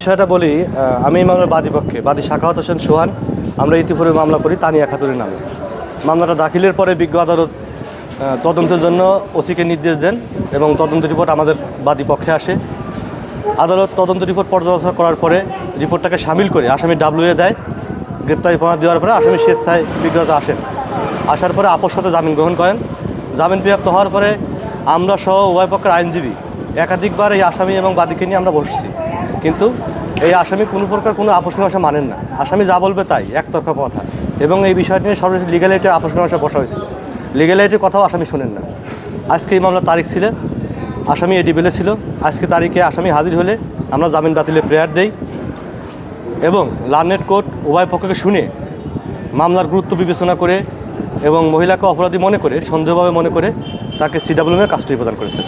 বিষয়টা বলি, আমি মামলার বাদী সাখাওয়াত হোসেন সোহান। আমরা ইতিপূর্বে মামলা করি তানিয়া খাতুনের নামে। মামলাটা দাখিলের পরে বিজ্ঞ আদালত তদন্তের জন্য ওসিকে নির্দেশ দেন এবং তদন্ত রিপোর্ট আমাদের বাদী পক্ষে আসে। আদালত তদন্ত রিপোর্ট পর্যালোচনা করার পরে রিপোর্টটাকে সামিল করে আসামি ডাব্লিউএ দেয়। গ্রেপ্তারি পরোয়ানা দেওয়ার পরে আসামি স্বেচ্ছায় বিজ্ঞতা আসেন। আসার পরে আপস সাথে জামিন গ্রহণ করেন। জামিন প্রাপ্ত হওয়ার পরে আমরা সহ উভয় পক্ষের আইনজীবী একাধিকবার এই আসামি এবং বাদীকে নিয়ে আমরা বসছি, কিন্তু এই আসামি কোনো প্রকার কোনো আপোষ মীমাংসা মানেন না। আসামি যা বলবে তাই একতরফা কথা, এবং এই বিষয়টি নিয়ে সর্বশেষ লিগ্যালিটি আপোষ মীমাংসা বসা হয়েছিল। লিগ্যালিটির কথাও আসামি শোনেন না। আজকে এই মামলার তারিখ ছিল, আসামি এডিবেলে ছিল। আজকে তারিখে আসামি হাজির হলে আমরা জামিন বাতিলের প্রেয়ার দেই এবং লার্নেড কোর্ট উভয় পক্ষকে শুনে মামলার গুরুত্ব বিবেচনা করে এবং মহিলাকে অপরাধী মনে করে, সন্দেহভাবে মনে করে তাকে সিডব্লিউএমে কাস্টডি প্রদান করেছে।